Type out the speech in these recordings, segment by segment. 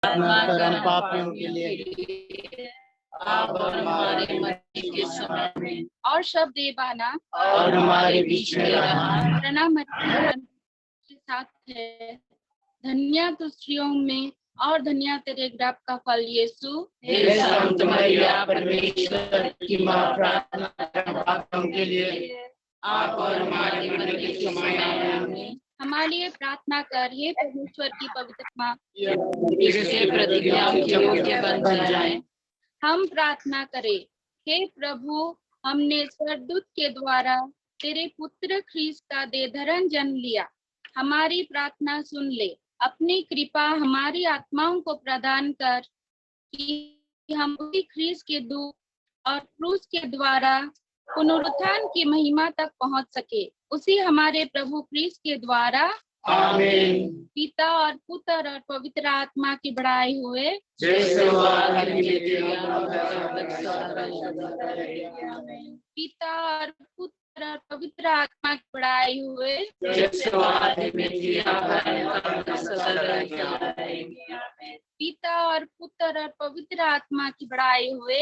परम पापियों के लिए आप और हमारे मरने के समय में। और शब्द देवाना और हमारे बीच में रहना। प्रणाम के साथ है। धन्य तू स्त्रियों में और धन्य तेरे गर्भ का फल यीशु। हे संत मरिया परमेश्वर की माँ, प्रार्थना कर पापियों के लिए आप और हमारे मरने के समय में। हमारे लिए प्रार्थना कर हे परमेश्वर की पवित्र माँ, इससे प्रतिज्ञा के योग्य बन जाए। हम प्रार्थना करें। हे प्रभु, हमने स्वर्गदूत के द्वारा तेरे पुत्र ख्रीस्त का देहधारण जन्म लिया। हमारी प्रार्थना सुन ले। अपनी कृपा हमारी आत्माओं को प्रदान कर कि हम उसी ख्रीस्त के दुख और क्रूस के द्वारा पुनरुत्थान की महिमा तक पहुंच सके। उसी हमारे प्रभु ख्रीस्त के द्वारा आमीन। पिता और पुत्र और पवित्र आत्मा की बड़ाई हुए। पिता और पुत्र और पवित्र आत्मा की बड़ाई हुए। पिता और पुत्र और पवित्र आत्मा की बड़ाई हुए।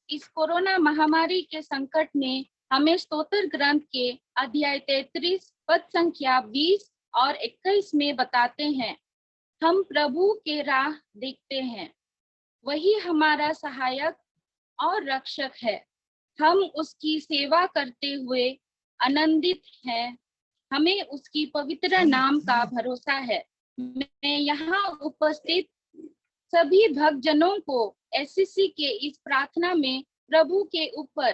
इस कोरोना महामारी के संकट में हमें स्तोत्र ग्रंथ के अध्याय 33 पद संख्या 20 और 21 में बताते हैं, हम प्रभु के राह देखते हैं, वही हमारा सहायक और रक्षक है। हम उसकी सेवा करते हुए आनंदित हैं। हमें उसकी पवित्र नाम का भरोसा है। मैं यहाँ उपस्थित सभी भक्तजनों को एससीसी के इस प्रार्थना में प्रभु के ऊपर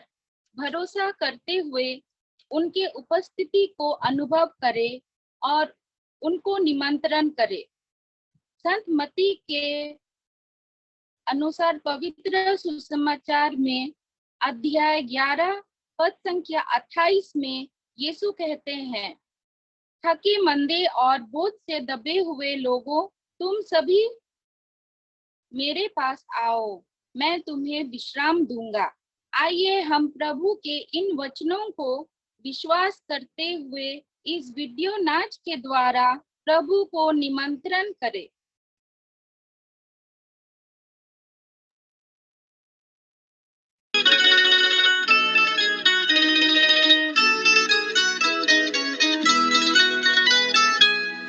भरोसा करते हुए उनके उपस्थिति को अनुभव करे और उनको निमंत्रण करे। संत मत्ती के अनुसार पवित्र सुसमाचार में अध्याय 11 पद संख्या 28 में यीशु कहते हैं, थके मंदे और बोझ से दबे हुए लोगों, तुम सभी मेरे पास आओ, मैं तुम्हें विश्राम दूंगा। आइए हम प्रभु के इन वचनों को विश्वास करते हुए इस वीडियो नाच के द्वारा प्रभु को निमंत्रण करें।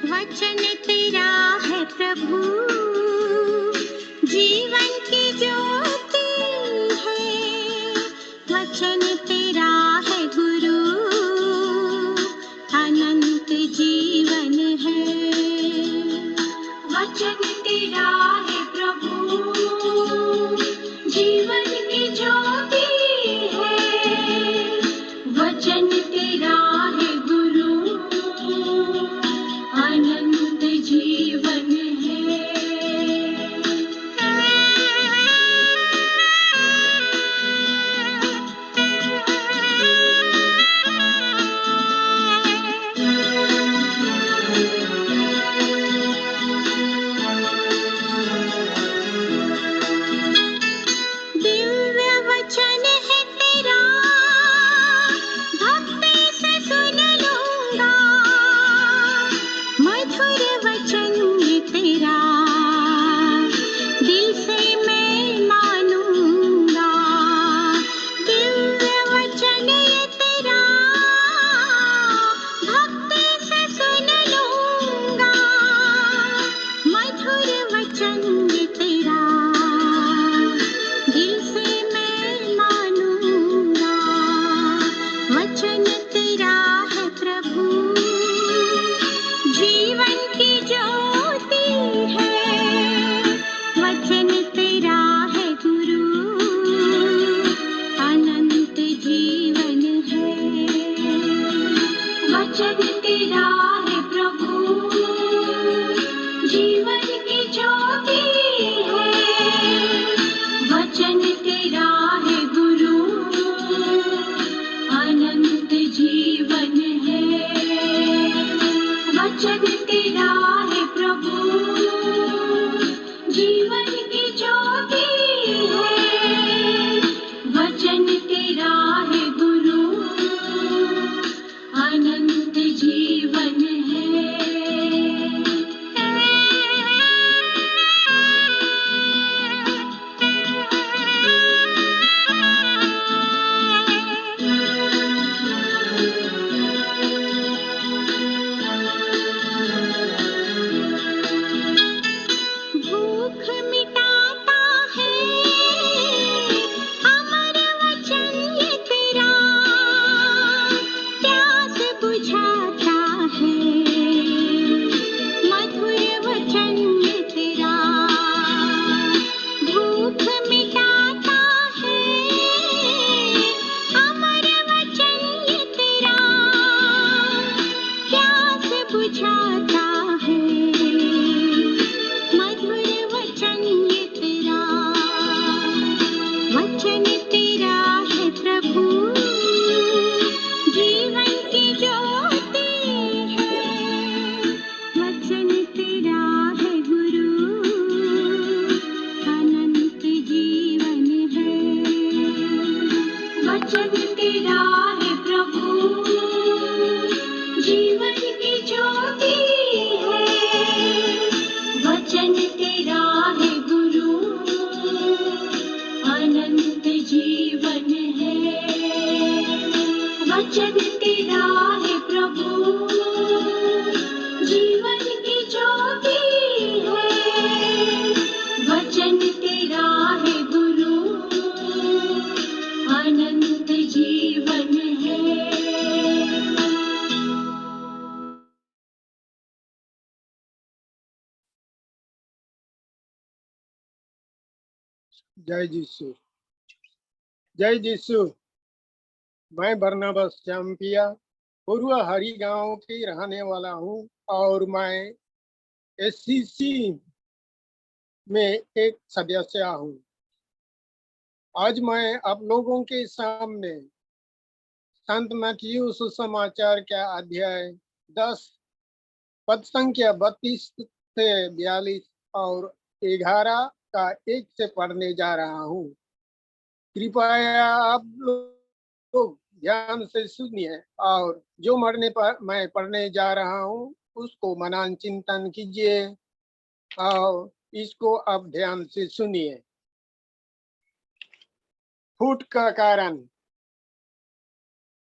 वचन तेरा है प्रभु, जीवन की ज्योति है। वचन तेरा है गुरु, अनंत जीवन है। वचन तेरा है प्रभु, जीवन की ज्योति है। वचन तेरा है गुरु, अनंत जीवन है। दिव्य वचन है तेरा, भक्ति से सुन लूंगा। मधुर वचन है तेरा, दिल से मैं मानूंगा। दिव्य वचन है तेरा, भक्ति से सुन लूंगा। मधुर वचन है तेरा, दिल से मैं मानूंगा। वचन तेरा है प्रभु, जीवन की ज्योति है। वचन तेरा है गुरु, अनंत जीवन है। वचन तेरा है प्रभु, जीवन की ज्योति है। वचन तेरा है गुरु, अनंत जीवन है। वचन तेरा है प्रभु, जीवन की ज्योति है। वचन तेरा है गुरु, अनंत जीवन है। जाता है मधुर वचन ये तेरा, वचन तेरा है प्रभु, जीवन की ज्योति है। वचन तेरा है गुरु, अनंत जीवन है। वचन तेरा है प्रभु, जीवन की ज्योति है। वचन तेरा है गुरु, अनंत जीवन है। वचन तेरा है प्रभु, जीवन की ज्योति है। वचन तेरा है गुरु, अनंत जीवन है। जय यीशु, जय यीशु। मैं बरनबास चैंपिया पूर्व हरी गांव की रहने वाला हूं और मैं एससीसी में एक सदस्य हूं। आज मैं आप लोगों के सामने संत मत्ती सुसमाचार का अध्याय 10 पद संख्या 32 से 42 और 11 का 1 से पढ़ने जा रहा हूं। कृपया आप लोग ध्यान से सुनिए और जो मैं पढ़ने जा रहा हूँ उसको मनन चिंतन कीजिए और इसको आप ध्यान से सुनिए। फूट का कारण,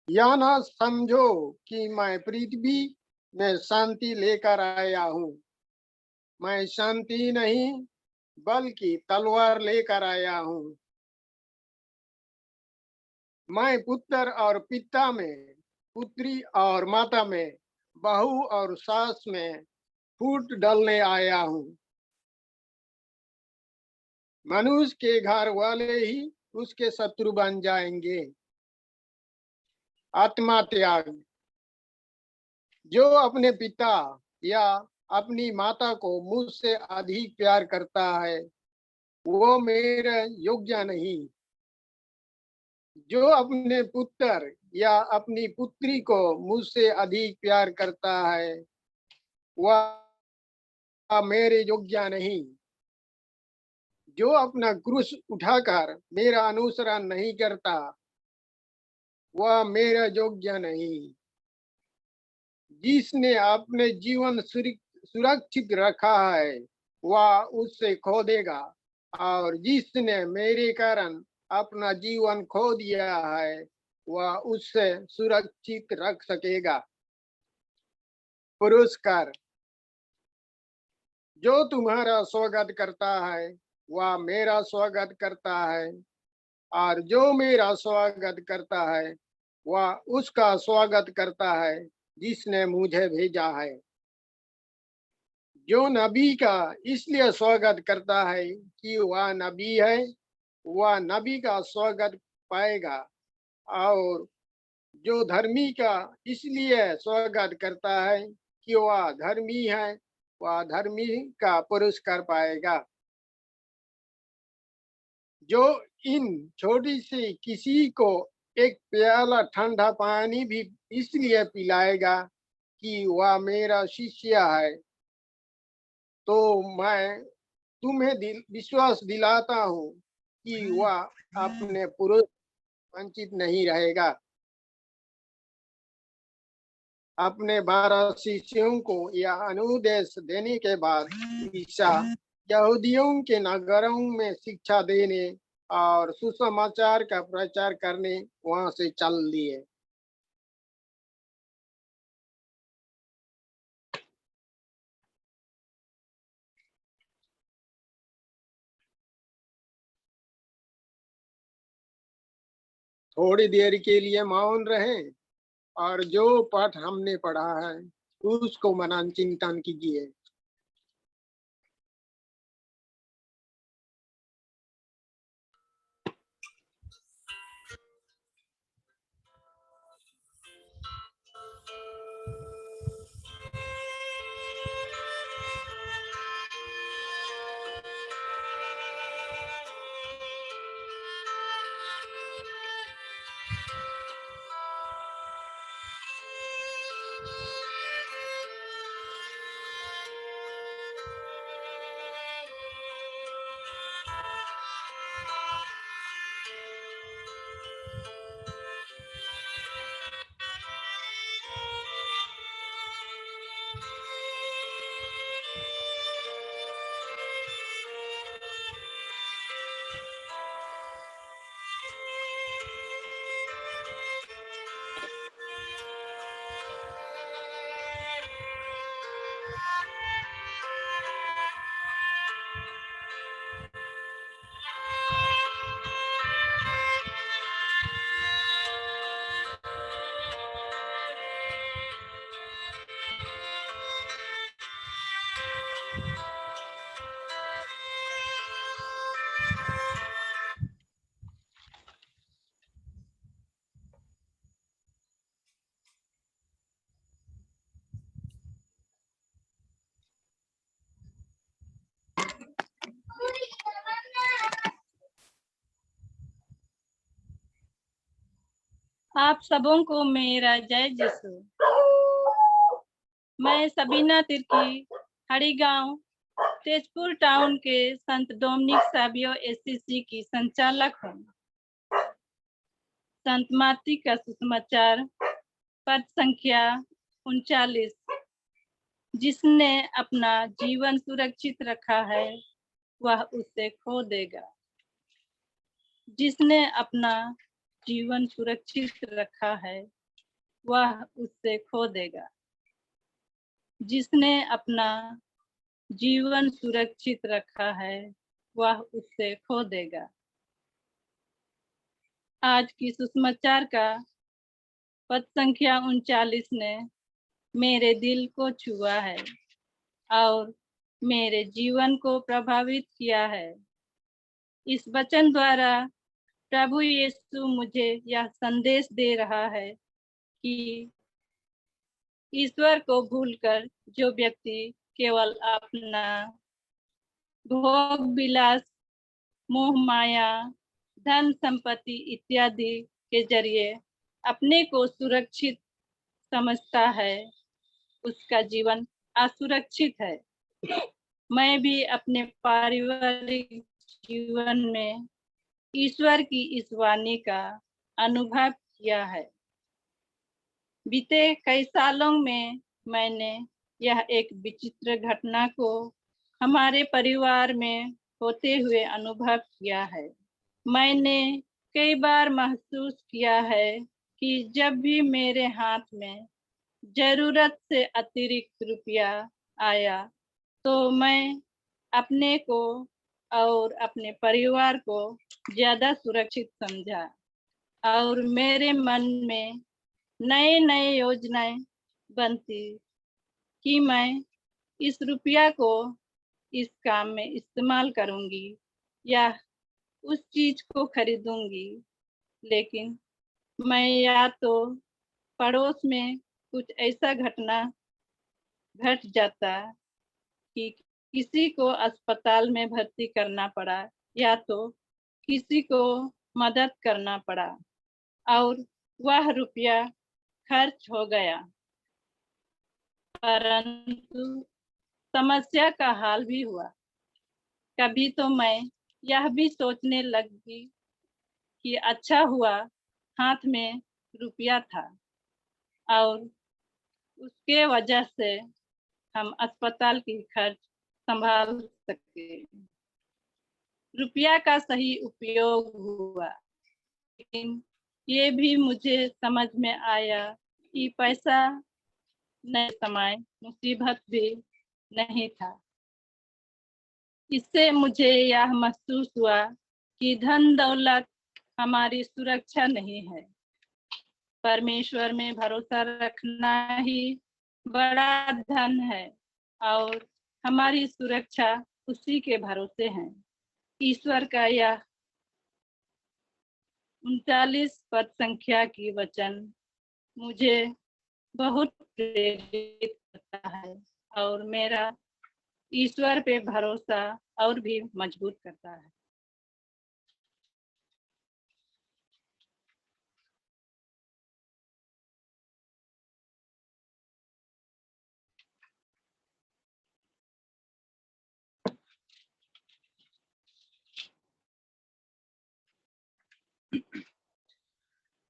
यह न समझो कि मैं पृथ्वी में शांति लेकर आया हूँ। मैं शांति नहीं बल्कि तलवार लेकर आया हूँ। मैं पुत्र और पिता में, पुत्री और माता में, बहू और सास में फूट डालने आया हूँ। मनुष्य के घर वाले ही उसके शत्रु बन जाएंगे। आत्मा त्याग, जो अपने पिता या अपनी माता को मुझसे अधिक प्यार करता है वो मेरे योग्य नहीं। जो अपने पुत्र या अपनी पुत्री को मुझसे अधिक प्यार करता है वह मेरे योग्य नहीं। जो अपना क्रूस उठाकर मेरा अनुसरण नहीं करता वह मेरा योग्य नहीं। जिसने अपने जीवन सुरक्षित रखा है वह उससे खो देगा और जिसने मेरे कारण अपना जीवन खो दिया है वह उससे सुरक्षित रख सकेगा। पुरस्कार, जो तुम्हारा स्वागत करता है वह मेरा स्वागत करता है और जो मेरा स्वागत करता है वह उसका स्वागत करता है जिसने मुझे भेजा है। जो नबी का इसलिए स्वागत करता है कि वह नबी है वह नबी का स्वागत पाएगा और जो धर्मी का इसलिए स्वागत करता है कि वह धर्मी है वह धर्मी का पुरस्कार पाएगा। जो इन छोटी सी किसी को एक प्याला ठंडा पानी भी इसलिए पिलाएगा कि वह मेरा शिष्य है तो मैं तुम्हें विश्वास दिलाता हूँ कि वह अपने पुरुष वंचित नहीं रहेगा। अपने 12 शिष्यों को यह अनुदेश देने के बाद ईसा यहूदियों के नगरों में शिक्षा देने और सुसमाचार का प्रचार करने वहां से चल दिए। थोड़ी देर के लिए मौन रहें और जो पाठ हमने पढ़ा है उसको मनन चिंतन कीजिए। आप सबों को मेरा जय यीशु। मैं सबीना तिर्की हरिगांव तेजपुर टाउन के संत डोमिनिक सावियो एससीसी की संचालक हूँ। संत माती का सुसमाचार पद संख्या 39। जिसने अपना जीवन सुरक्षित रखा है वह उसे खो देगा। जिसने अपना जीवन सुरक्षित रखा है वह उससे खो देगा। जिसने अपना जीवन सुरक्षित रखा है वह उससे खो देगा। आज की सुसमाचार का पद संख्या 39 ने मेरे दिल को छुआ है और मेरे जीवन को प्रभावित किया है। इस वचन द्वारा प्रभु यीशु मुझे यह संदेश दे रहा है कि ईश्वर को भूलकर जो व्यक्ति केवल अपना भोग विलास, मोह माया, धन संपत्ति इत्यादि के जरिए अपने को सुरक्षित समझता है उसका जीवन असुरक्षित है। मैं भी अपने पारिवारिक जीवन में ईश्वर की इस वाणी का अनुभव किया है। बीते कई सालों में मैंने यह एक विचित्र घटना को हमारे परिवार में होते हुए अनुभव किया है। मैंने कई बार महसूस किया है कि जब भी मेरे हाथ में जरूरत से अतिरिक्त रुपया आया तो मैं अपने को और अपने परिवार को ज्यादा सुरक्षित समझा और मेरे मन में नए नए योजनाएं बनती कि मैं इस रुपया को इस काम में इस्तेमाल करूंगी या उस चीज को खरीदूंगी। लेकिन मैं या तो पड़ोस में कुछ ऐसा घटना घट जाता कि किसी को अस्पताल में भर्ती करना पड़ा या तो किसी को मदद करना पड़ा और वह रुपया खर्च हो गया। परंतु समस्या का हाल भी हुआ। कभी तो मैं यह भी सोचने लगी कि अच्छा हुआ हाथ में रुपया था और उसके वजह से हम अस्पताल की खर्च संभाल सके। रुपया का सही उपयोग हुआ, लेकिन ये भी मुझे समझ में आया कि पैसा न समय मुसीबत भी नहीं था। इससे मुझे यह महसूस हुआ कि धन दौलत हमारी सुरक्षा नहीं है। परमेश्वर में भरोसा रखना ही बड़ा धन है और हमारी सुरक्षा उसी के भरोसे है। ईश्वर का यह 39 पद संख्या की वचन मुझे बहुत प्रेरित करता है और मेरा ईश्वर पे भरोसा और भी मजबूत करता है।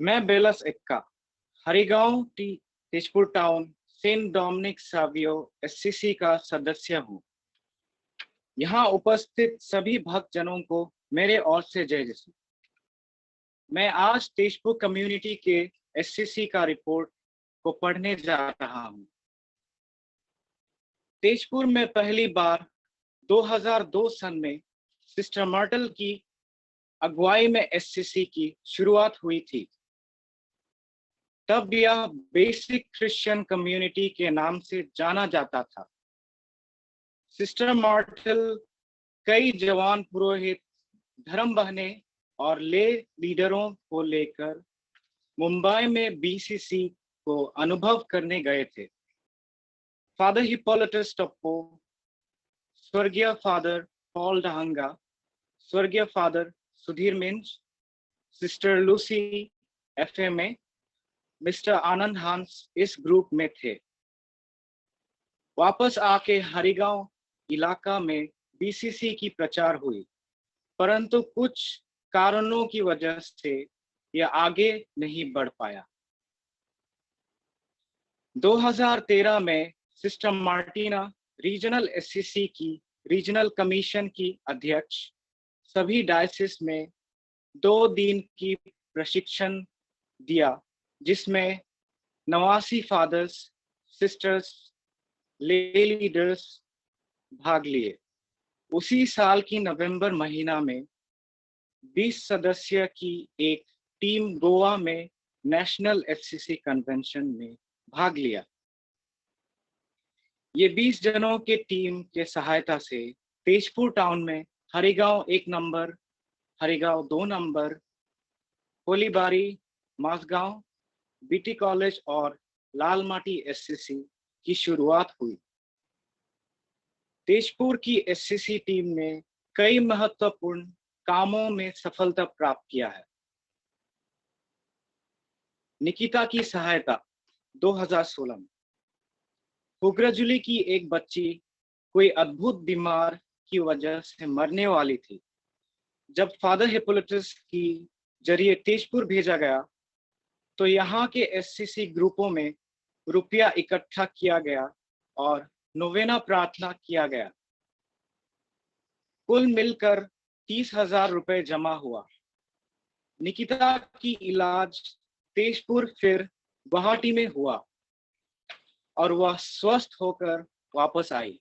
मैं Belas Ekka Harigaon Tezpur town Saint Dominic Savio SCC का सदस्य हूँ। यहाँ उपस्थित सभी भक्तजनों को मेरे ओर से जय यीशु। मैं आज तेजपुर कम्युनिटी के एससीसी का रिपोर्ट को पढ़ने जा रहा हूँ। तेजपुर में पहली बार 2002 सन में सिस्टर मर्टल की अगुवाई में एससीसी की शुरुआत हुई थी। तब यह बेसिक क्रिश्चियन कम्युनिटी के नाम से जाना जाता था। सिस्टर मर्टल कई जवान पुरोहित, धर्म बहने और ले लीडरों को लेकर मुंबई में बीसीसी को अनुभव करने गए थे। फादर हिप्पोलिटस टप्पो, स्वर्गीय फादर पॉल डहंगा, स्वर्गीय father Sudhir Minj, sister Lucy FMA mister Anand Hans इस ग्रुप में थे। वापस आके हरिगांव इलाका में बीसीसी की प्रचार हुई, परंतु कुछ कारणों की वजह से यह आगे नहीं बढ़ पाया। 2013 में सिस्टर मार्टिना रीजनल एससीसी की रीजनल कमीशन की अध्यक्ष सभी डायसिस में 2 दिन की प्रशिक्षण दिया, जिसमें 89 फादर्स, सिस्टर्स, ले लीडर्स भाग लिए। उसी साल की नवंबर महीना में 20 सदस्य की एक टीम गोवा में नेशनल एफसीसी कन्वेंशन में भाग लिया। ये 20 जनों के टीम के सहायता से तेजपुर टाउन में Harigaon 1 number, Harigaon 2 number, Kolibari, Masgaon, BT college और लालमाटी एससीसी की शुरुआत हुई। तेजपुर की एससीसी टीम ने कई महत्वपूर्ण कामों में सफलता प्राप्त किया है। निकिता की सहायता 2016 में। हुग्राजुली की एक बच्ची कोई अद्भुत बीमार की वजह से मरने वाली थी। जब फादर हिप्पोलिटस की जरिए तेजपुर भेजा गया तो यहाँ के एससीसी ग्रुपों में रुपया इकट्ठा किया गया और नोवेना प्रार्थना किया गया। कुल मिलकर 30,000 रुपए जमा हुआ। निकिता की इलाज तेजपुर फिर गुवाहाटी में हुआ और वह स्वस्थ होकर वापस आई।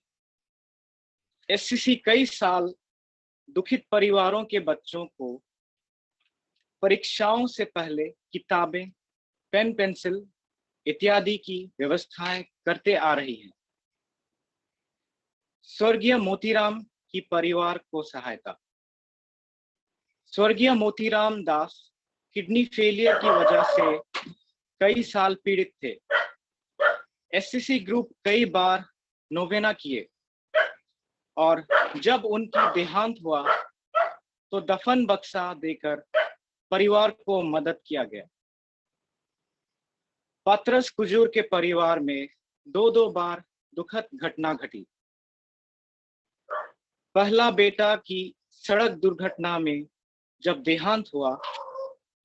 एससीसी कई साल दुखित परिवारों के बच्चों को परीक्षाओं से पहले किताबें, पेन पेंसिल इत्यादि की व्यवस्थाएं करते आ रही है। स्वर्गीय मोतीराम की परिवार को सहायता। स्वर्गीय मोतीराम दास किडनी फेलियर की वजह से कई साल पीड़ित थे। एससीसी ग्रुप कई बार नोवेना किए और जब उनकी देहांत हुआ तो दफन बक्सा देकर परिवार को मदद किया गया। पत्रस कुजूर के परिवार में 2 बार दुखद घटना घटी। पहला बेटा की सड़क दुर्घटना में जब देहांत हुआ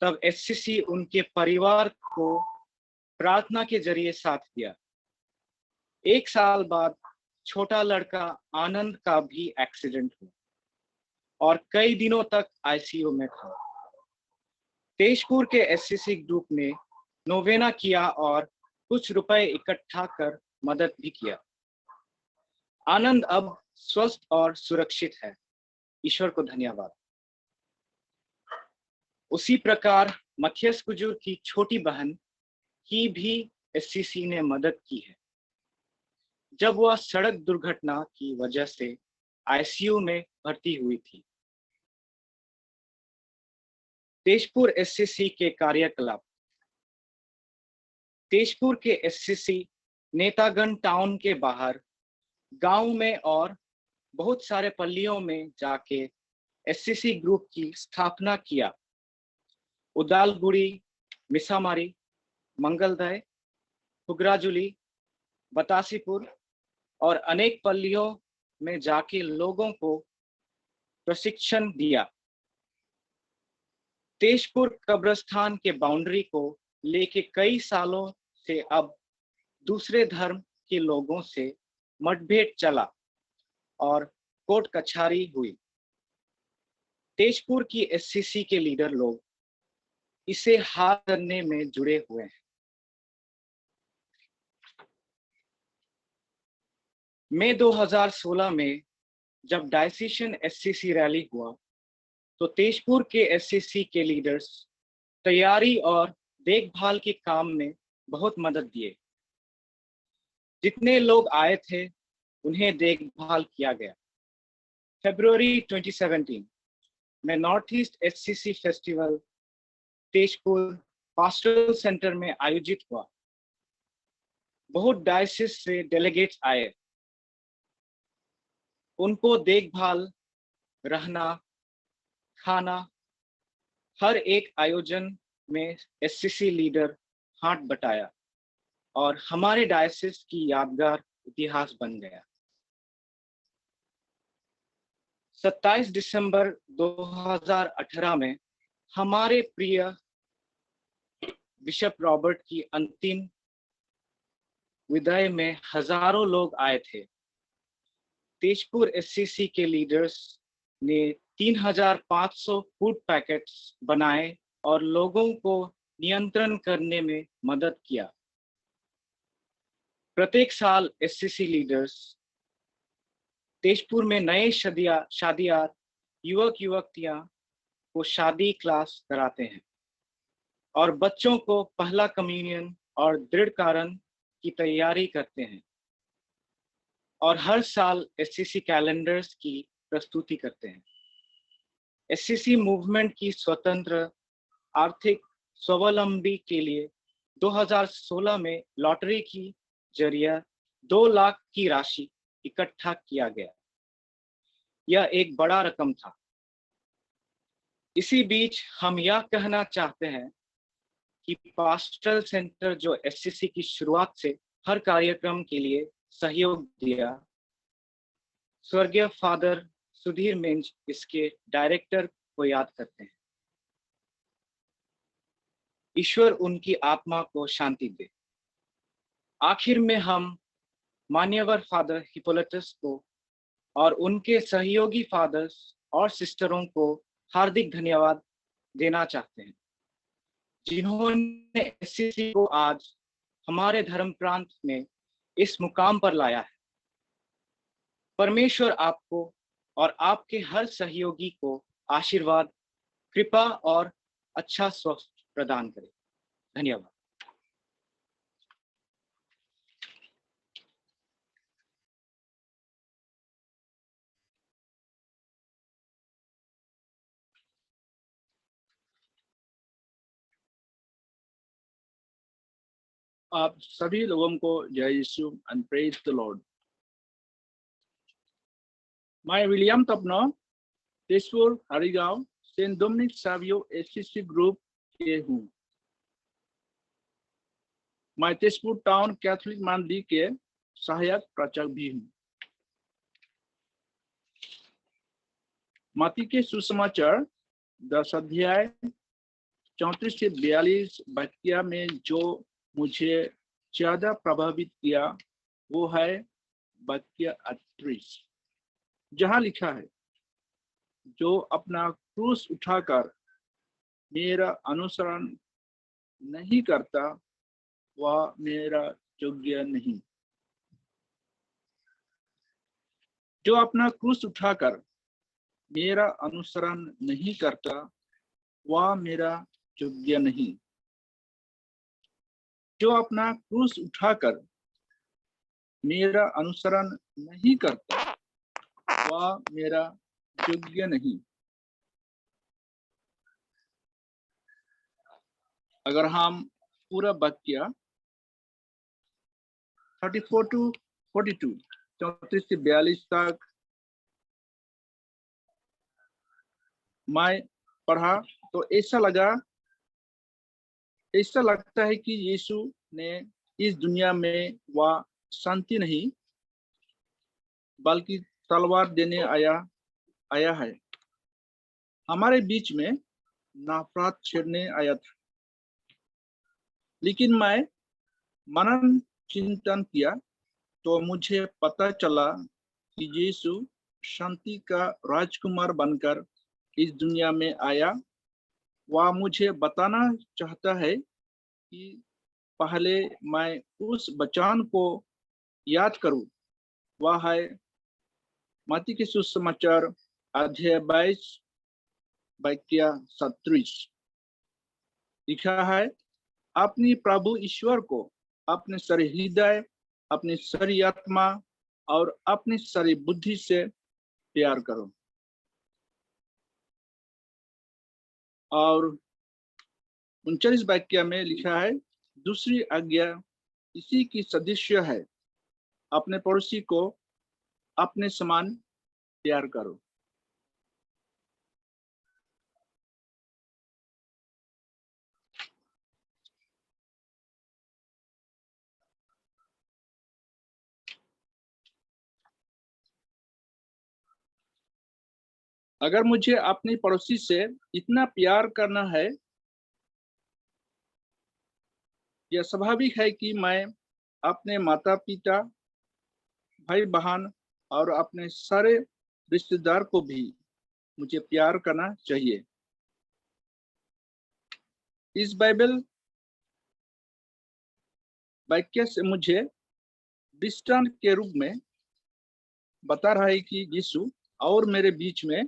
तब एससीसी उनके परिवार को प्रार्थना के जरिए साथ दिया। 1 साल बाद छोटा लड़का आनंद का भी एक्सीडेंट हुआ और कई दिनों तक आईसीयू में था। तेजपुर के एससीसी ग्रुप ने नोवेना किया और कुछ रुपए इकट्ठा कर मदद भी किया। आनंद अब स्वस्थ और सुरक्षित है, ईश्वर को धन्यवाद। उसी प्रकार मथियस कुजूर की छोटी बहन की भी एससीसी ने मदद की है जब वह सड़क दुर्घटना की वजह से आईसीयू में भर्ती हुई थी। तेजपुर एससीसी के कार्यकलाप। तेजपुर के एससीसी नेतागण टाउन के बाहर, गांव में और बहुत सारे पल्लियों में जाके एससीसी ग्रुप की स्थापना किया। उदालगुड़ी, मिसामारी, मंगलदय, हुग्राजुली, बतासीपुर और अनेक पल्लियों में जाके लोगों को प्रशिक्षण दिया। तेजपुर कब्रिस्तान के बाउंड्री को लेके कई सालों से अब दूसरे धर्म के लोगों से मतभेद चला और कोर्ट कचहरी हुई। तेजपुर की एससीसी के लीडर लोग इसे हल करने में जुड़े हुए हैं। मई 2016 में जब डायसीशियन एससीसी रैली हुआ तो तेजपुर के एससीसी के लीडर्स तैयारी और देखभाल के काम में बहुत मदद दिए। जितने लोग आए थे उन्हें देखभाल किया गया। फरवरी 2017 में north east SCC festival Tezpur pastoral centre में आयोजित हुआ। बहुत डायसिस से डेलीगेट्स आए। उनको देखभाल, रहना, खाना, हर एक आयोजन में एससीसी लीडर हाथ बटाया और हमारे डायसिस की यादगार इतिहास बन गया। 27 दिसंबर 2018 में हमारे प्रिय बिशप रॉबर्ट की अंतिम विदाई में हजारों लोग आए थे। तेजपुर एससीसी के लीडर्स ने 3500 फूड पैकेट्स बनाए और लोगों को नियंत्रण करने में मदद किया। प्रत्येक साल एससीसी लीडर्स तेजपुर में नए शादियार युवक युवतियां को शादी क्लास कराते हैं और बच्चों को पहला कम्युनियन और दृढ़कारण की तैयारी करते हैं और हर साल एससीसी कैलेंडर्स की प्रस्तुति करते हैं। एससीसी मूवमेंट की स्वतंत्र आर्थिक स्वावलंबी के लिए 2016 में लॉटरी की जरिए 2 लाख की राशि इकट्ठा किया गया। यह एक बड़ा रकम था। इसी बीच हम यह कहना चाहते हैं कि पास्टरल सेंटर जो एससीसी की शुरुआत से हर कार्यक्रम के लिए सहयोग दिया, स्वर्गीय फादर सुधीर मिंज इसके डायरेक्टर को याद करते हैं। ईश्वर उनकी आत्मा को शांति दे। आखिर में हम मान्यवर फादर हिप्पोलिटस को और उनके सहयोगी फादर्स और सिस्टरों को हार्दिक धन्यवाद देना चाहते हैं, जिन्होंने एससीसी को आज हमारे धर्म प्रांत में इस मुकाम पर लाया है। परमेश्वर आपको और आपके हर सहयोगी को आशीर्वाद, कृपा और अच्छा स्वास्थ्य प्रदान करे। धन्यवाद। आप सभी लोगों को जय Yeshu and praise the Lord। मैं William Tapno Tezpur Harigaon Saint Dominic Savio SCC group के हूँ। मैं तेजपुर टाउन कैथोलिक मंडली के सहायक प्रचारक भी हूँ। मत्ती के सुसमाचार 10 अध्याय 34 से 42 वाक्य में जो मुझे ज्यादा प्रभावित किया वो है वाक्य 38, जहाँ लिखा है, जो अपना क्रूस उठाकर मेरा अनुसरण नहीं करता वह मेरा योग्य नहीं। जो अपना क्रूस उठाकर मेरा अनुसरण नहीं करता वह मेरा योग्य नहीं। जो अपना क्रूस उठाकर मेरा अनुसरण नहीं करता वह मेरा योग्य नहीं। अगर हम पूरा वाक्य 34 to 42 34 से 42 तक मैं पढ़ा तो ऐसा लगता है कि यीशु ने इस दुनिया में वह शांति नहीं बल्कि तलवार देने आया है। हमारे बीच में नफरत छेड़ने आया था। लेकिन मैं मनन चिंतन किया तो मुझे पता चला कि यीशु शांति का राजकुमार बनकर इस दुनिया में आया। वह मुझे बताना चाहता है कि पहले मैं उस वचन को याद करूं। वह है मत्ती के सुसमाचार अध्याय 22 वाक्य 37। लिखा है, अपनी प्रभु ईश्वर को अपने सारे हृदय, अपनी सारी आत्मा और अपनी सारी बुद्धि से प्यार करो। और 39 वाक्य में लिखा है, दूसरी आज्ञा इसी की सदृश्य है, अपने पड़ोसी को अपने समान प्यार करो। अगर मुझे अपने पड़ोसी से इतना प्यार करना है, यह स्वाभाविक है कि मैं अपने माता पिता, भाई बहन और अपने सारे रिश्तेदार को भी मुझे प्यार करना चाहिए। इस बाइबल वाक्य से मुझे दृष्टांत के रूप में बता रहा है कि यीशु और मेरे बीच में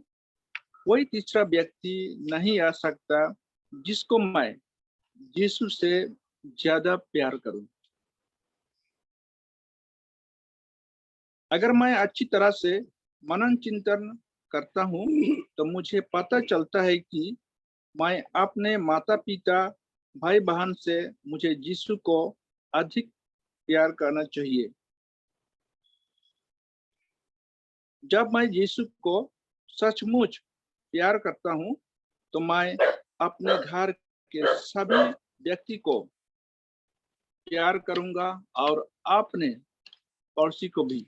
कोई तीसरा व्यक्ति नहीं आ सकता जिसको मैं यीशु से ज्यादा प्यार करूं। अगर मैं अच्छी तरह से मनन चिंतन करता हूं तो मुझे पता चलता है कि मैं अपने माता पिता, भाई बहन से मुझे यीशु को अधिक प्यार करना चाहिए। जब मैं यीशु को सचमुच प्यार करता हूं तो मैं अपने घर के सभी व्यक्ति को प्यार करूंगा और अपने पड़ोसी को भी।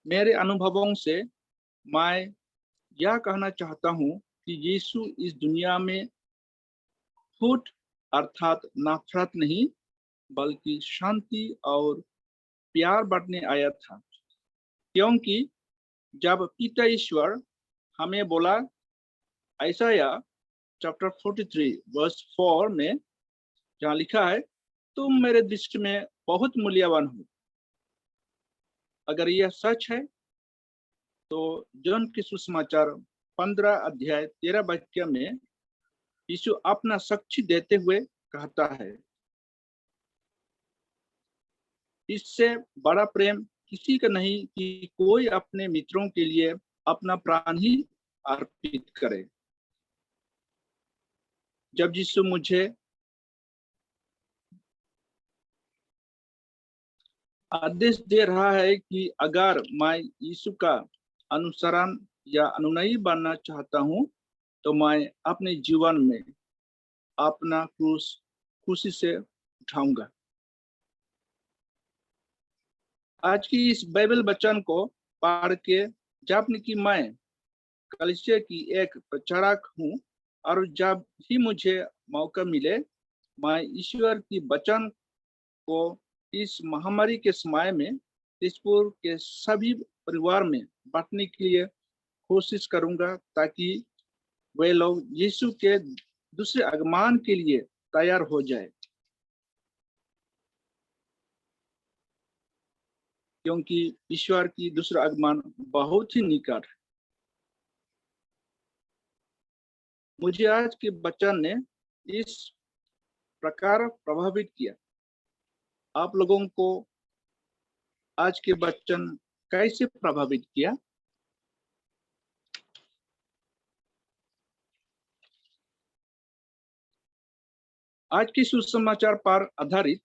मेरे अनुभवों से मैं यह कहना चाहता हूं कि यीशु इस दुनिया में फूट अर्थात नफरत नहीं बल्कि शांति और प्यार बांटने आया था, क्योंकि जब पिता ईश्वर हमें बोला, यशायाह चैप्टर 43 वर्स 4 में जहाँ लिखा है, तुम मेरे दृष्टि में बहुत मूल्यवान हो। अगर यह सच है तो जॉन के सुसमाचार 15 अध्याय 13 वाक्य में यीशु अपना साक्षी देते हुए कहता है, इससे बड़ा प्रेम किसी का नहीं कि कोई अपने मित्रों के लिए अपना प्राण ही अर्पित करे। जब यीशु मुझे आदेश दे रहा है कि अगर मैं यीशु का अनुसरण या अनुयायी बनना चाहता हूं तो मैं अपने जीवन में अपना क्रूस खुशी से उठाऊंगा। आज की इस बाइबल वचन को पढ़ के जान कि मैं कलीसिया की एक प्रचारक हूं और जब भी मुझे मौका मिले मैं ईश्वर की वचन को इस महामारी के समय में तेजपुर के सभी परिवार में बांटने के लिए कोशिश करूंगा ताकि वे लोग यीशु के दूसरे आगमन के लिए तैयार हो जाए, क्योंकि ईश्वर की दूसरा आगमन बहुत ही निकट है। मुझे आज के वचन ने इस प्रकार प्रभावित किया। आप लोगों को आज के वचन कैसे प्रभावित किया? आज के सुसमाचार पर आधारित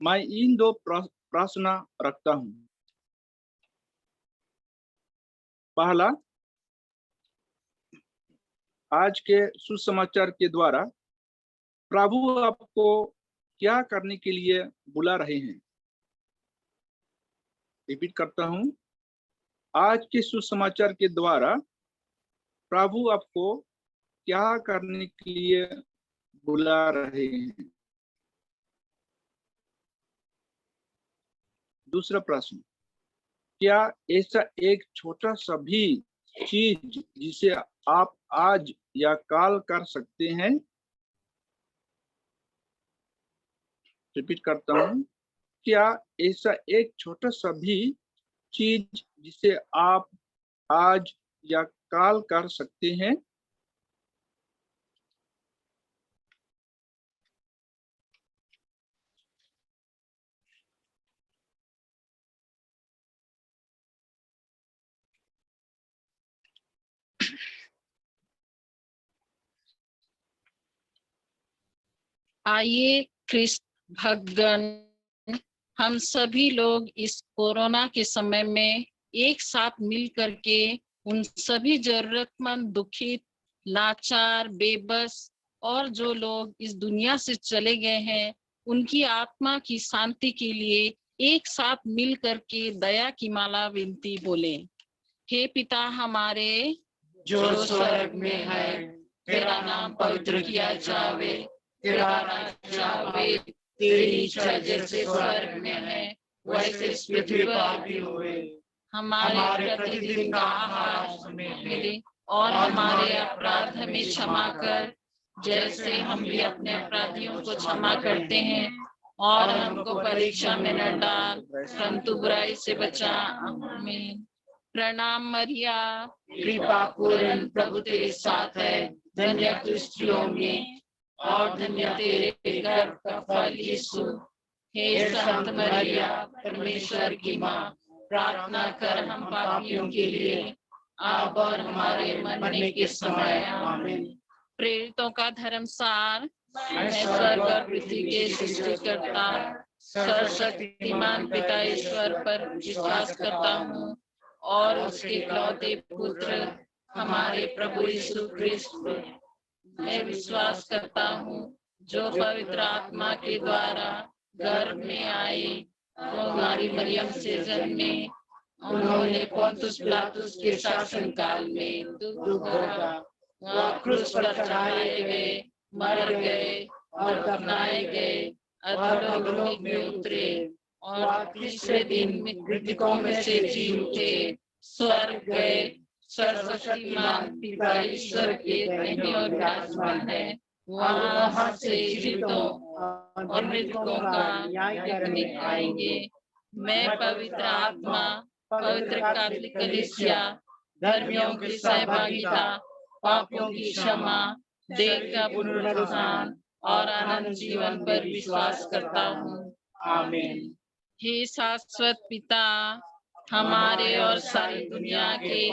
मैं इन दो प्रश्न रखता हूं। पहला, आज के सुसमाचार के द्वारा प्रभु आपको क्या करने के लिए बुला रहे हैं? रिपीट करता हूं, आज के सुसमाचार के द्वारा प्रभु आपको क्या करने के लिए बुला रहे हैं? दूसरा प्रश्न, क्या ऐसा एक छोटा सा भी चीज जिसे आप आज या कल कर सकते हैं? रिपीट करता हूं, क्या ऐसा एक छोटा सा भी चीज जिसे आप आज या कल कर सकते हैं? आइए ख्रिस्त भक्तगण, हम सभी लोग इस कोरोना के समय में एक साथ मिल करके उन सभी जरूरतमंद, दुखित, लाचार, बेबस और जो लोग इस दुनिया से चले गए हैं उनकी आत्मा की शांति के लिए एक साथ मिल करके दया की माला विनती बोलें। हे पिता हमारे जो स्वर्ग में है, तेरा नाम पवित्र किया जावे, तेरा राज्य आवे, तेरी इच्छा जैसे स्वर्ग में है वैसे इस पृथ्वी पर भी हुए। हमारे प्रतिदिन का आहार हमें मिले और हमारे अपराध हमें क्षमा कर, जैसे हम भी अपने अपराधियों को क्षमा करते हैं, और हमको परीक्षा में न डाल परंतु बुराई से बचा। आमीन। प्रणाम मरिया, कृपा पूर्ण प्रभु तेरे साथ है, धन्य तू स्त्रियों में और धन्य तेरे गर्भ का फल यीशु। हे संत मरिया, परमेश्वर की माँ, प्रार्थना कर हम पापियों के लिए, अब और हमारे मरने के समय। आमीन। प्रेरितों का धर्मसार। मैं स्वर्ग और पृथ्वी के सृष्टिकर्ता सर्वशक्तिमान पिता ईश्वर पर विश्वास करता हूँ और उसके इकलौते पुत्र हमारे प्रभु यीशु क्रिस्त मैं विश्वास करता हूँ, जो पवित्र आत्मा के द्वारा गर्भ में आए, कुमारी मरियम से जन्मे, उन्होंने पोंतुस पिलातुस के शासन काल में दुख भोगा, वहाँ क्रूस पर चढ़ाए गए, मर गए और दफनाए गए, अधोलोक में उतरे और तीसरे दिन मृतकों में से जी उठे, स्वर्ग गए, सर्वशक्तिमान पिता ईश्वर के दाहिने ओर विराजमान है, वहाँ से जीवितों और मृतकों का न्याय करने आएंगे। मैं पवित्र आत्मा, पवित्र कैथोलिक कलीसिया, धर्मियों की सहभागिता, पापों की क्षमा, देह का पुनरुत्थान और अनंत जीवन पर विश्वास करता हूँ। आमीन। हे शाश्वत पिता, हमारे और सारी दुनिया के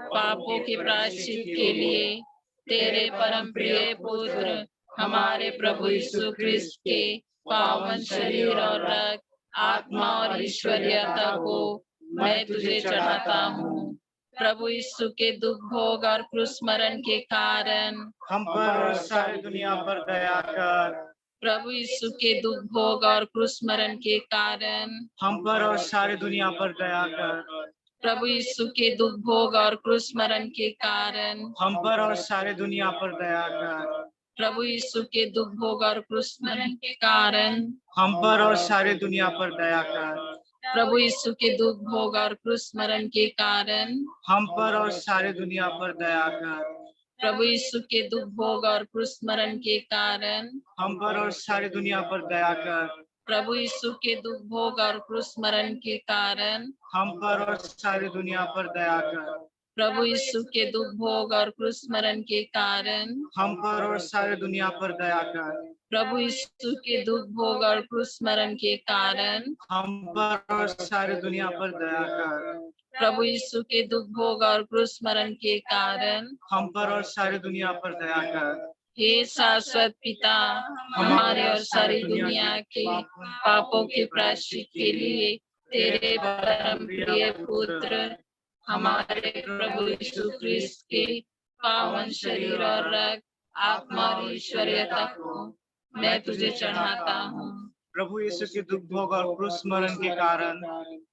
पापों के प्रायश्चित के लिए तेरे परम प्रिय पुत्र हमारे प्रभु यीशु क्रिस्त के पावन शरीर और रक्त, आत्मा और ईश्वरीयता को मैं तुझे चढ़ाता हूँ। प्रभु यीशु के दुख भोग और क्रूस मरण के कारण हम पर और सारी दुनिया पर दया कर। प्रभु यीशु के दुख भोग और क्रूस मरण के कारण हम पर और सारी दुनिया पर दया कर। प्रभु यीशु के दुख भोग और क्रूस मरण के कारण हम पर और सारी दुनिया पर दया कर। प्रभु यीशु के दुख भोग और क्रूस मरण के कारण हम पर और सारी दुनिया पर दया कर। प्रभु यीशु के दुख भोग और क्रूस मरण के कारण हम पर और सारी दुनिया पर दया कर। प्रभु यीशु के दुख भोग और क्रूस मरण के कारण हम पर और सारी दुनिया पर दया कर। प्रभु यीशु के दुख भोग और क्रूस मरण के कारण हम पर और सारी दुनिया पर दया कर। प्रभु यीशु के दुख भोग और क्रूस मरण के कारण हम पर और सारी दुनिया पर दया कर। प्रभु यीशु के दुख भोग और क्रूस मरण के कारण हम पर और सारी दुनिया पर दया कर। प्रभु यीशु के दुख भोग और क्रूस मरण के कारण हम पर और सारी दुनिया पर दया कर। हे शाश्वत पिता, हमारे और सारी दुनिया के पापों के प्रायश्चित के लिए तेरे परम प्रिय पुत्र हमारे प्रभु यीशु क्रिस्त के पावन शरीर और रक्त, आत्मा और ईश्वरीयता को मैं तुझे चढ़ाता हूँ। प्रभु यीशु के दुख भोग और क्रूस मरण के कारण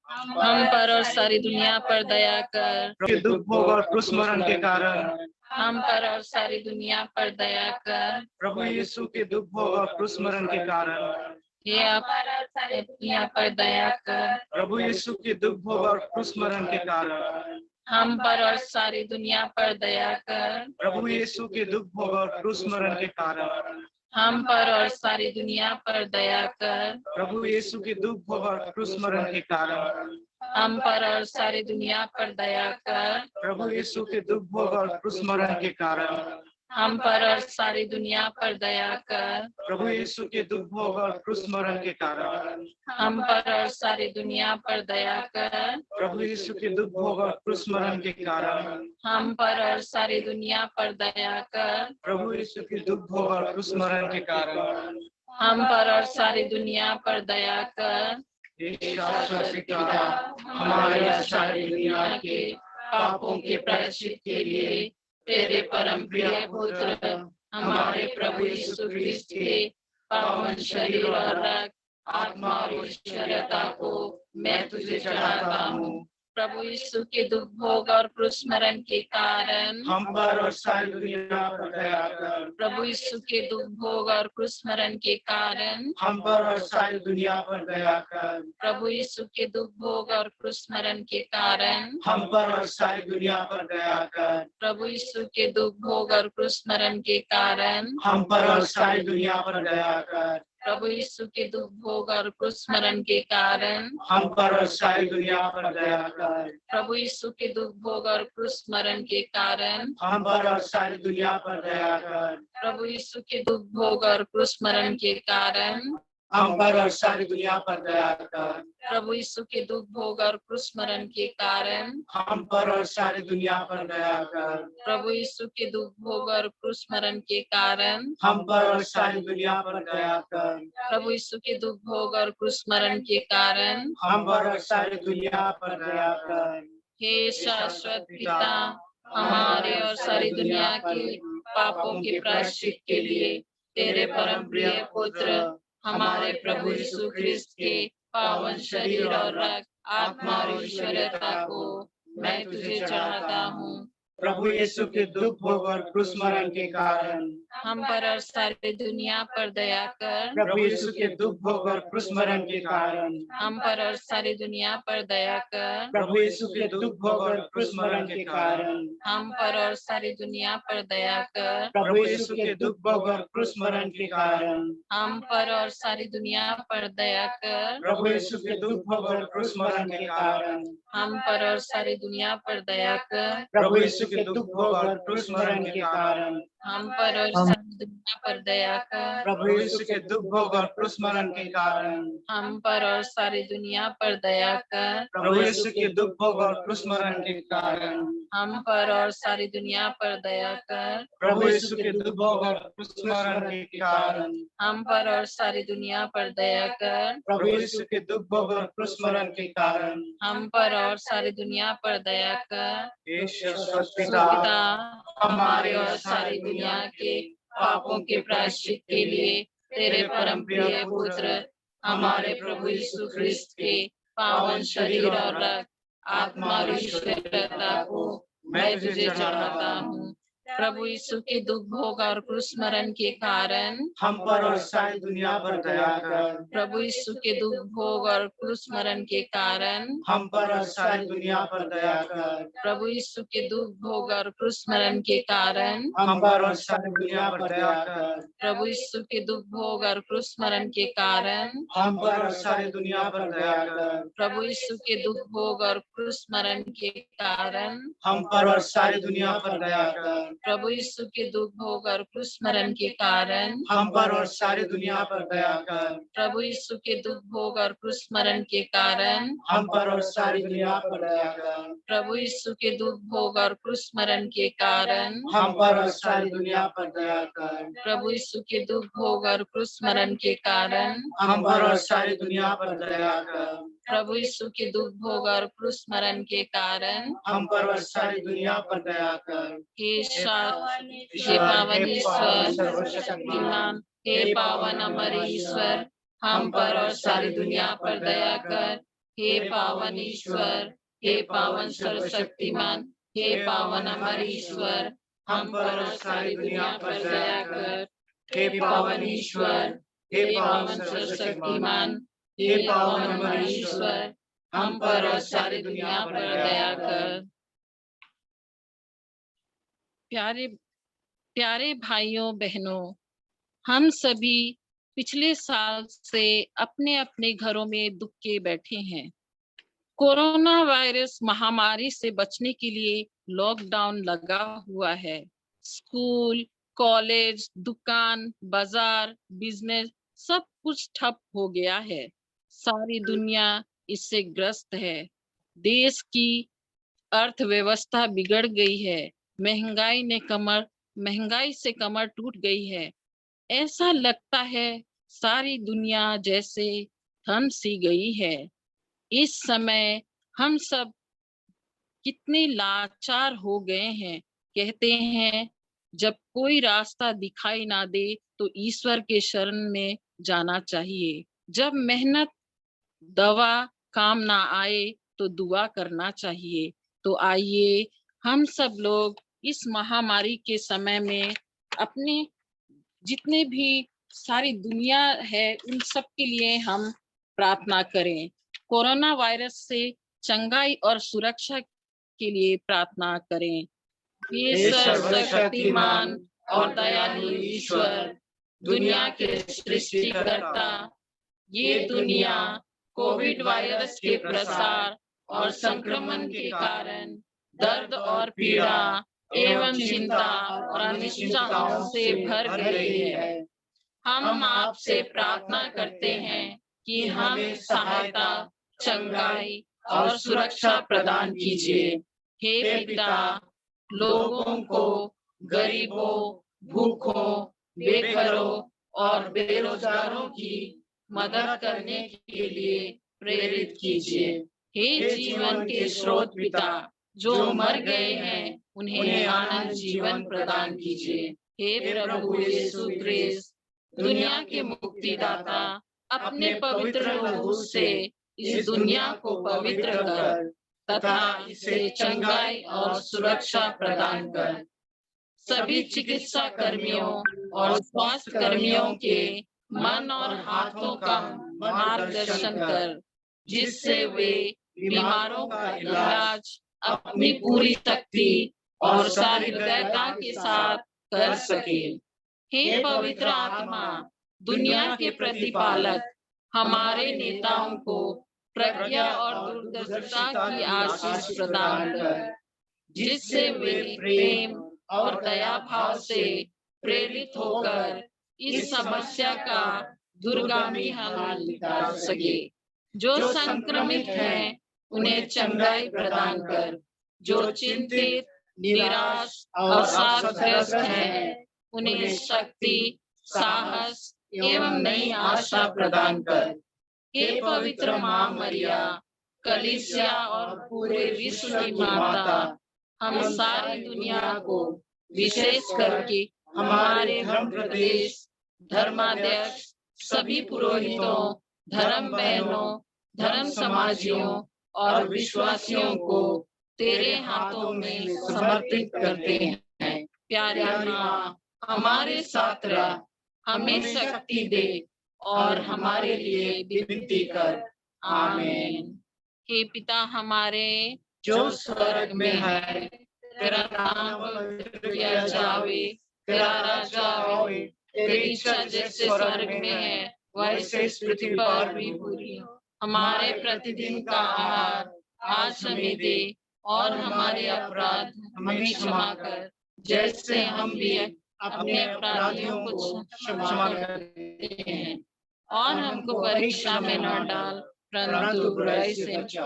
हम पर और सारी दुनिया पर दया कर। प्रभु दुख भोग और क्रूस मरण के कारण हम पर और सारी दुनिया पर दया कर। प्रभु यीशु के दुख भोग और क्रूस मरण के कारण हे आप पर और सारी दुनिया पर दया कर। प्रभु यीशु के दुख भोग और क्रूस मरण के कारण हम पर और सारी दुनिया पर दया कर। प्रभु यीशु के दुख भोग और क्रूस मरण के कारण हम पर और सारी दुनिया पर दया कर। प्रभु यीशु के दुख भोग और क्रूस मरण के कारण हम पर और सारी दुनिया पर दया कर। प्रभु यीशु के दुख भोग और क्रूस मरण के कारण हम पर और सारी दुनिया पर दया कर। प्रभु यीशु के दुख भोग और क्रूस मरण के कारण हम पर और सारी दुनिया पर दया कर। प्रभु यीशु के दुख भोग और क्रूस मरण के कारण हम पर और सारी दुनिया पर दया कर। प्रभु यीशु के दुख भोग और क्रूस मरण के कारण हम पर और सारी दुनिया पर दया कर। हे शाश्वत पिता, हमारे और सारी दुनिया के पापों के प्रायश्चित के लिए तेरे परम प्रिय पुत्र हमारे प्रभु यीशु क्रिस्त के पावन शरीर और रक्त, आत्मा और ईश्वरीयता को मैं तुझे चढ़ाता हूँ। प्रभु यीशु के दुख भोग और क्रूस मरण के कारण हम पर और सारी दुनिया पर दया कर। प्रभु यीशु के दुख भोग और क्रूस मरण के कारण हम पर और सारी दुनिया पर दया कर। प्रभु यीशु के दुख भोग और क्रूस मरण के कारण हम पर और सारी दुनिया पर दया कर। प्रभु यीशु के दुख भोग और क्रूस मरण के कारण हम पर और सारी दुनिया पर दया कर। प्रभु यीशु के दुख भोग और क्रूस मरण के कारण हम पर और सारी दुनिया पर दया कर। प्रभु यीशु के दुख भोग और क्रूस मरण के कारण हम पर और सारी दुनिया पर दया कर। प्रभु यीशु के दुख भोग और क्रूस मरण के कारण हम पर और सारी दुनिया पर दया कर। प्रभु यीशु के दुख भोग और क्रूस मरण के कारण हम पर और सारी दुनिया पर दया कर। प्रभु यीशु के दुख भोग और क्रूस मरण के कारण हम पर और सारी दुनिया पर दया कर। प्रभु यीशु के दुख भोग और क्रूस मरण के कारण हम पर और सारी दुनिया पर दया कर। हे शाश्वत पिता, हमारे और सारी दुनिया के पापों के प्रायश्चित के लिए तेरे परम प्रिय पुत्र हमारे प्रभु यीशु ख्रिस्त के पावन शरीर और रक्त, आत्मा और ईश्वरीयता को मैं तुझे चढ़ाता हूँ। प्रभु यीशु के दुख भोग और क्रूस मरण के कारण हम पर और सारी दुनिया पर दया कर। प्रभु यीशु के दुख भोग और क्रूस मरण के कारण हम पर और सारी दुनिया पर दया कर। प्रभु यीशु के दुख भोग और क्रूस मरण के कारण हम पर और सारी दुनिया पर दया कर। प्रभु यीशु के दुख भोग और क्रूस मरण के कारण हम पर और सारी दुनिया पर दया कर। प्रभु यीशु के दुख भोग और क्रूस मरण के कारण हम पर और सारी दुनिया पर दया कर। प्रभु यीशु के दुख भोग और क्रूस मरण के कारण हम पर और सारी दुनिया पर दया कर। प्रभु यीशु के दुख भोग और क्रूस मरण के कारण हम पर और सारी दुनिया पर दया कर। प्रभु यीशु के दुख भोग और क्रूस मरण के कारण हम पर और सारी दुनिया पर दया कर। प्रभु यीशु के दुख भोग और क्रूस मरण के कारण हम पर और सारी दुनिया पर दया कर। प्रभु यीशु के दुख भोग और क्रूस मरण के कारण हम पर और सारी दुनिया पर दया कर। हे शाश्वत पिता, पिता, हमारे और सारी दुनिया के पापों के प्रायश्चित के लिए तेरे परम प्रिय पुत्र हमारे प्रभु यीशु ख्रिस्त के पावन शरीर और रक्त, आत्मा और ईश्वरीयता को मैं तुझे चढ़ाता हूँ। प्रभु यीशु के दुख भोग और क्रूस मरण के कारण हम पर और सारी दुनिया पर दया कर। प्रभु यीशु के दुख भोग और क्रूस मरण के कारण हम पर और सारी दुनिया पर दया कर। प्रभु यीशु के दुख भोग और क्रूस मरण के कारण हम पर और सारी दुनिया पर दया कर। प्रभु यीशु के दुख भोग और क्रूस मरण के कारण हम पर और सारी दुनिया पर दया कर। प्रभु यीशु के दुख भोग और क्रूस मरण के कारण हम पर और सारी दुनिया पर दया कर। प्रभु यीशु के दुख भोग और क्रूस मरण के कारण हम पर और सारी दुनिया पर दया कर। प्रभु यीशु के दुख भोग और क्रूस मरण के कारण हम पर और सारी दुनिया पर दया कर। प्रभु यीशु के दुख भोग और क्रूस मरण के कारण हम पर और सारी दुनिया पर दया कर। प्रभु यीशु के दुख भोग और क्रूस मरण के कारण हम पर और सारी दुनिया पर दया कर। प्रभु यीशु के दुख भोग और क्रूस मरण के कारण हम पर और सारी दुनिया पर दया कर। हे पावन ईश्वर सर्वशक्तिमान, हे पावन अमर ईश्वर, हम पर और सारी दुनिया पर दया कर। हे पावन ईश्वर, हे पावन सर्वशक्तिमान, हे पावन अमर ईश्वर, हम पर और सारी दुनिया पर दया कर। हे पावन ईश्वर, हे पावन सर्वशक्तिमान, हे पावन अमर ईश्वर, हम पर और सारी दुनिया पर दया कर। प्यारे भाइयों बहनों, हम सभी पिछले साल से अपने अपने घरों में दुख के बैठे हैं। कोरोना वायरस महामारी से बचने के लिए लॉकडाउन लगा हुआ है। स्कूल, कॉलेज, दुकान, बाजार, बिजनेस सब कुछ ठप हो गया है। सारी दुनिया इससे ग्रस्त है। देश की अर्थव्यवस्था बिगड़ गई है। महंगाई से कमर टूट गई है। ऐसा लगता है सारी दुनिया जैसे थम सी गई है। इस समय हम सब कितने लाचार हो गए हैं। कहते हैं जब कोई रास्ता दिखाई ना दे तो ईश्वर के शरण में जाना चाहिए। जब मेहनत दवा काम ना आए तो दुआ करना चाहिए। तो आइए हम सब लोग इस महामारी के समय में अपने जितने भी सारी दुनिया है उन सब के लिए हम प्रार्थना करें। कोरोना वायरस से चंगाई और सुरक्षा के लिए प्रार्थना करें। हे सर्वशक्तिमान और दयालु ईश्वर, दुनिया के सृष्टिकर्ता, ये दुनिया कोविड वायरस के प्रसार और संक्रमण के कारण दर्द और पीड़ा एवं चिंता और अनिश्चितताओं से भर गई है। हम आपसे प्रार्थना करते हैं कि हमें सहायता, चंगाई और सुरक्षा प्रदान कीजिए। हे पिता, लोगों को, गरीबों, भूखों, बेघरों और बेरोजगारों की मदद करने के लिए प्रेरित कीजिए। हे जीवन के स्रोत पिता, जो मर गए हैं उन्हें आनंद जीवन प्रदान कीजिए। हे प्रभु यीशु क्रिस्त, दुनिया के मुक्तिदाता, अपने पवित्र लहू से इस दुनिया को पवित्र कर तथा इसे चंगाई और सुरक्षा प्रदान कर। सभी चिकित्सा कर्मियों और स्वास्थ्य कर्मियों के मन और हाथों का मार्गदर्शन कर, जिससे वे बीमारों का इलाज अपनी पूरी शक्ति और सारी हृदयता के साथ कर सके। हे पवित्र आत्मा, दुनिया के प्रतिपालक, हमारे नेताओं को प्रज्ञा और दूरदर्शिता की आशीष प्रदान कर, जिससे वे प्रेम और दया भाव से प्रेरित होकर इस समस्या का दूरगामी हल निकाल सके। जो संक्रमित हैं उन्हें चंगाई प्रदान कर, जो चिंतित, निराश और अवसादग्रस्त हैं उन्हें शक्ति, साहस एवं नई आशा प्रदान कर। हे पवित्र माँ मरिया, कलीसिया और पूरे विश्व की माता, हम सारी दुनिया को, विशेष करके हमारे धर्म प्रदेश, धर्माध्यक्ष, सभी पुरोहितों, धर्म बहनों, धर्म समाजियों और विश्वासियों को तेरे हाथों में समर्पित करते हैं। प्यारी माँ, हमारे साथ रह, हमें शक्ति दे और हमारे लिए विनती कर। आमीन। हे पिता हमारे जो स्वर्ग में है, तेरा नाम पवित्र किया जावे, तेरा राज्य आवे, तेरी इच्छा जैसे स्वर्ग में है वैसे इस पृथ्वी पर भी पूरी हो। हमारे प्रतिदिन का आहार आज हमें दे और हमारे अपराध हमें क्षमा कर, जैसे हम भी अपने अपराधियों को क्षमा करते हैं, और हमको परीक्षा में न डाल परंतु बुराई से बचा।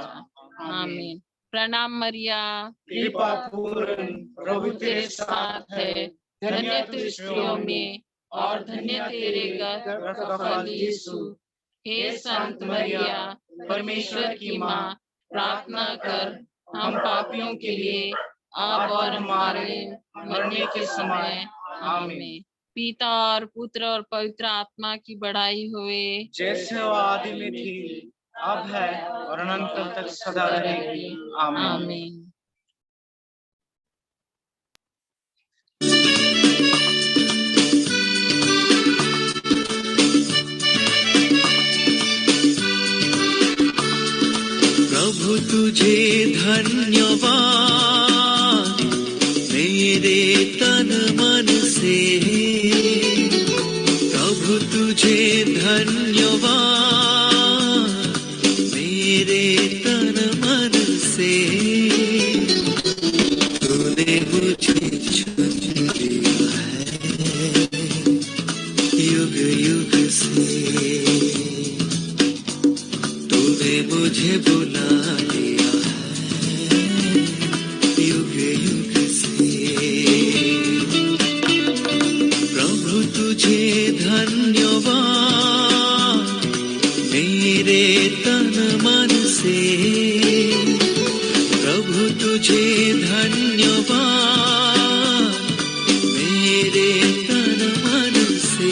आमीन। प्रणाम मरिया, कृपा पूर्ण, प्रभु तेरे साथ है, धन्य तू स्त्रियों में और धन्य तेरे गर्भ का फल यीशु। हे संत मरिया, परमेश्वर की माँ, प्रार्थना कर हम पापियों के लिए अब और हमारे मरने के समय। आमीन। पिता और पुत्र और पवित्र आत्मा की बड़ाई हुए, जैसे वो आदि में थी, अब है और अनंत तक सदा रहेगी। आमीन। आमीन। प्रभु तुझे धन्यवाद मेरे तन मन से, प्रभु तुझे धन्यवाद मेरे तन मन से। तूने मुझे चुन लिया है युग युग से, तूने मुझे बुला लिया है युग युग से। प्रभु तुझे धन्यवाद मेरे तन मन से, प्रभु तुझे धन्यवाद मेरे तन मन से।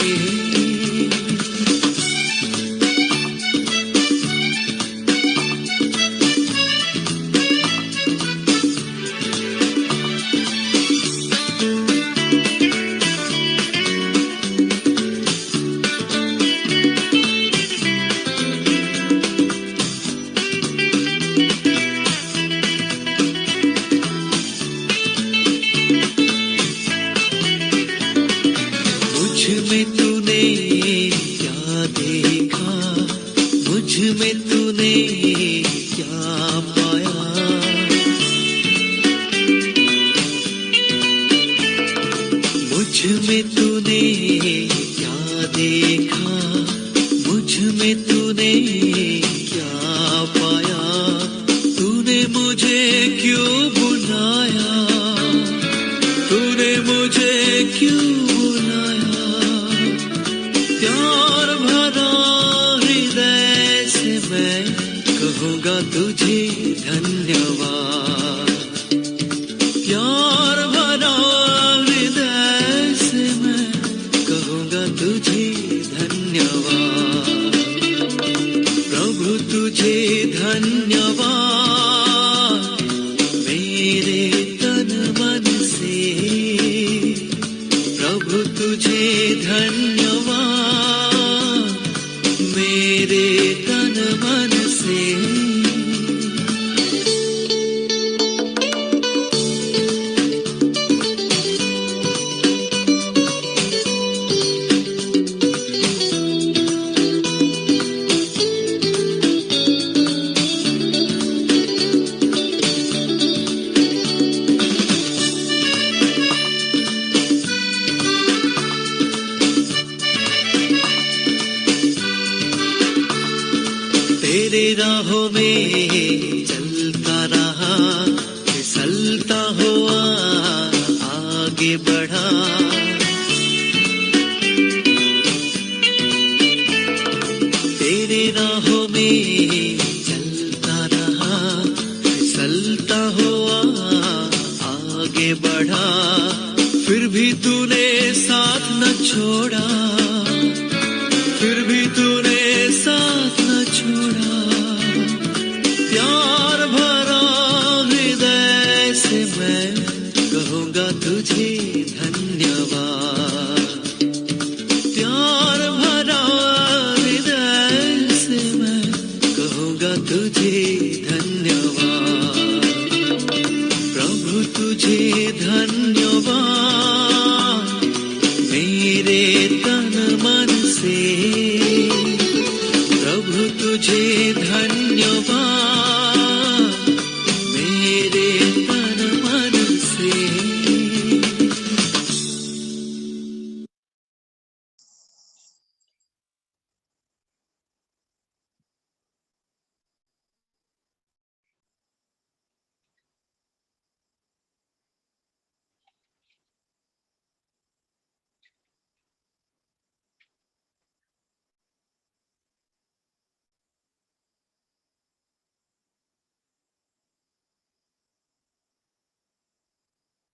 देखा मुझ में तूने क्या पाया, तूने मुझे क्यों बुलाया, तूने मुझे क्यों बुलाया। प्यार भरा हृदय से मैं कहूँगा तुझे धन्यवाद। प्यार भरा हृदय से मैं कहूँगा तुझे धन्यवाद। प्रभु तुझे धन्यवाद मेरे तन मन से, प्रभु तुझे धन्यवाद मेरे तन मन से। तेरे राहों में चलता रहा, फिसलता हुआ आगे बढ़ा। तेरे राहों में चलता रहा, फिसलता हुआ आगे बढ़ा। फिर भी तूने साथ न छोड़ा, फिर भी तूने साथ न छोड़ा। प्यार भरा हृदय से मैं कहूँगा तुझे धन्यवाद। प्यार भरा हृदय से मैं कहूँगा तुझे धन्यवाद। प्रभु तुझे धन्यवाद मेरे तन मन से, प्रभु तुझे धन्यवाद मेरे तन मन से।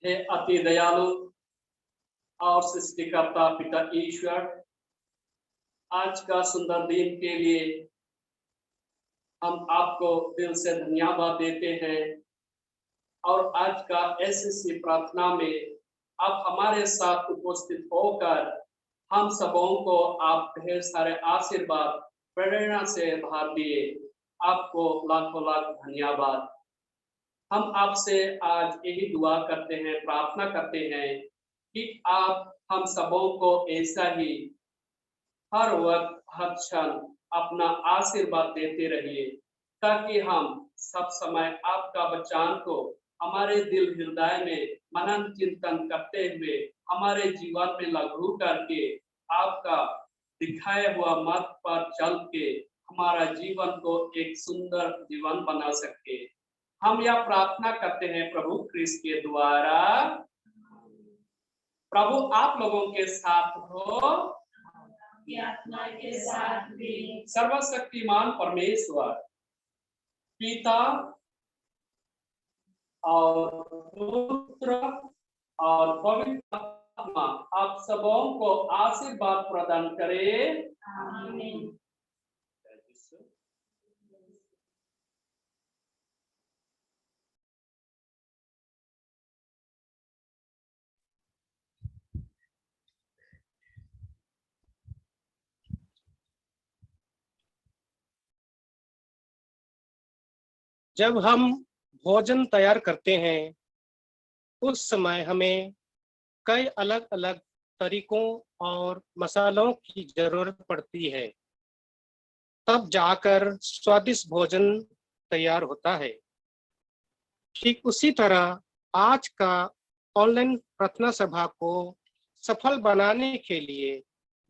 हे अति दयालु और सृष्टिकर्ता पिता ईश्वर, आज का सुंदर दिन के लिए हम आपको दिल से धन्यवाद देते हैं। और आज का एसएससी प्रार्थना में आप हमारे साथ उपस्थित होकर हम सबों को आप ढेर सारे आशीर्वाद प्रेरणा से भर दिए। आपको लाखों लाख धन्यवाद। हम आपसे आज यही दुआ करते हैं, प्रार्थना करते हैं कि आप हम सबों को ऐसा ही हर वक्त हर क्षण अपना आशीर्वाद देते रहिए, ताकि हम सब समय आपका वचन को हमारे दिल हृदय में मनन चिंतन करते हुए हमारे जीवन में लागू करके आपका दिखाया हुआ मार्ग पर चल के हमारा जीवन को एक सुंदर जीवन बना सके। हम यह प्रार्थना करते हैं प्रभु क्रिस्त के द्वारा। प्रभु आप लोगों के साथ हो, आत्मा के साथ भी। सर्वशक्तिमान परमेश्वर पिता और पुत्र और पवित्र आत्मा आप सबों को आशीर्वाद प्रदान करे। आमीन। जब हम भोजन तैयार करते हैं उस समय हमें कई अलग अलग तरीकों और मसालों की जरूरत पड़ती है, तब जाकर स्वादिष्ट भोजन तैयार होता है। ठीक उसी तरह आज का ऑनलाइन प्रार्थना सभा को सफल बनाने के लिए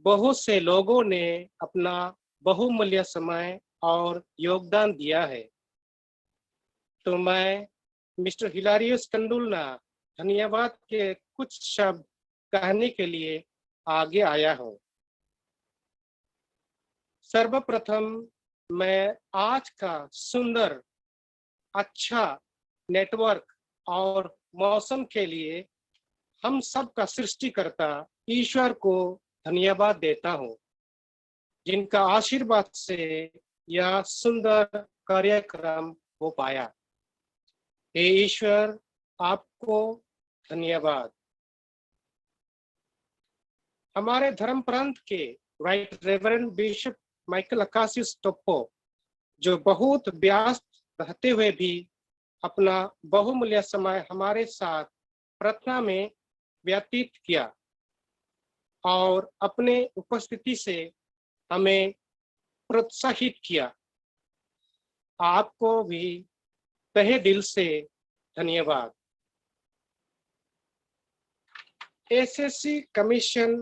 बहुत से लोगों ने अपना बहुमूल्य समय और योगदान दिया है। तो मैं मिस्टर हिलारियस कंडुलना धन्यवाद के कुछ शब्द कहने के लिए आगे आया हूँ। सर्वप्रथम मैं आज का सुंदर अच्छा नेटवर्क और मौसम के लिए हम सब का सृष्टिकर्ता ईश्वर को धन्यवाद देता हूँ, जिनका आशीर्वाद से यह सुंदर कार्यक्रम हो पाया। हे ईश्वर, आपको धन्यवाद। हमारे धर्म प्रांत के right reverend bishop Michael Akasius Toppo, जो बहुत व्यस्त रहते हुए भी अपना बहुमूल्य समय हमारे साथ प्रार्थना में व्यतीत किया और अपने उपस्थिति से हमें प्रोत्साहित किया, आपको भी तहे दिल से धन्यवाद। एसएससी कमीशन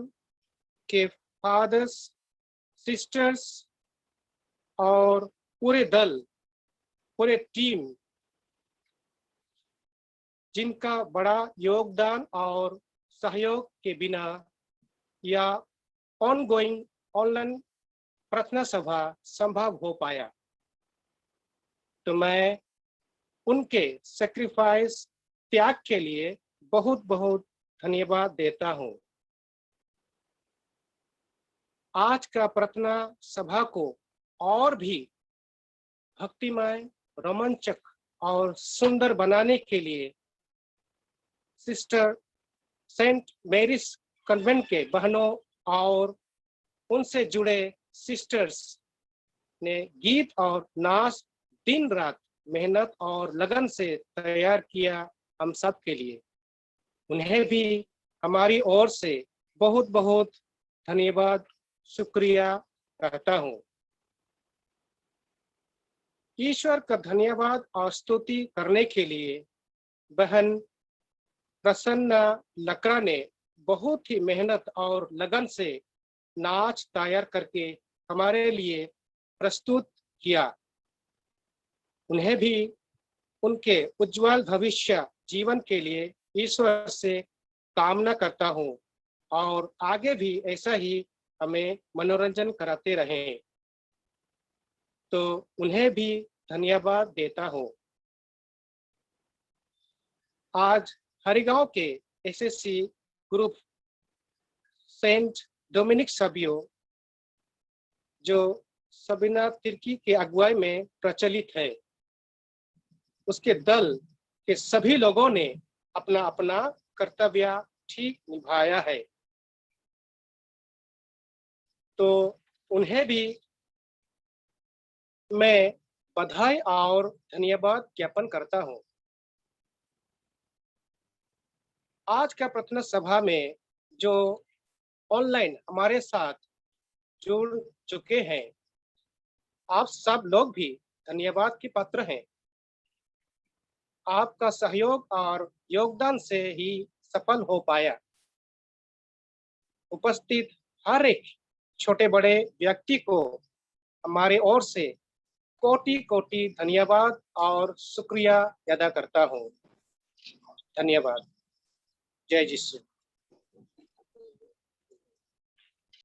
के फादर्स, सिस्टर्स और पूरे दल, पूरे टीम, जिनका बड़ा योगदान और सहयोग के बिना या ऑनगोइंग ऑनलाइन प्रार्थना सभा संभव हो पाया, तो मैं उनके सैक्रिफाइस, त्याग के लिए बहुत बहुत धन्यवाद देता हूं। आज का प्रार्थना सभा को और भी भक्तिमय, रोमांचक और सुंदर बनाने के लिए सिस्टर सेंट मैरीज कन्वेंट के बहनों और उनसे जुड़े सिस्टर्स ने गीत और नाच दिन रात मेहनत और लगन से तैयार किया हम सब के लिए। उन्हें भी हमारी ओर से बहुत बहुत धन्यवाद, शुक्रिया कहता हूँ। ईश्वर का धन्यवाद और स्तुति करने के लिए बहन प्रसन्ना लकड़ा ने बहुत ही मेहनत और लगन से नाच तैयार करके हमारे लिए प्रस्तुत किया। उन्हें भी उनके उज्जवल भविष्य जीवन के लिए ईश्वर से कामना करता हूँ और आगे भी ऐसा ही हमें मनोरंजन कराते रहें। तो उन्हें भी धन्यवाद देता हूँ। आज हरिगांव के एसएससी ग्रुप सेंट डोमिनिक सबियो, जो सबीना तिर्की के अगुवाई में प्रचलित है, उसके दल के सभी लोगों ने अपना अपना कर्तव्य ठीक निभाया है। तो उन्हें भी मैं बधाई और धन्यवाद ज्ञापन करता हूं। आज का प्रार्थना सभा में जो ऑनलाइन हमारे साथ जुड़ चुके हैं, आप सब लोग भी धन्यवाद के पात्र हैं। आपका सहयोग और योगदान से ही सफल हो पाया। उपस्थित हर एक छोटे बड़े व्यक्ति को हमारे ओर से कोटि कोटि धन्यवाद और शुक्रिया अदा करता हूँ। धन्यवाद। जय यीशु।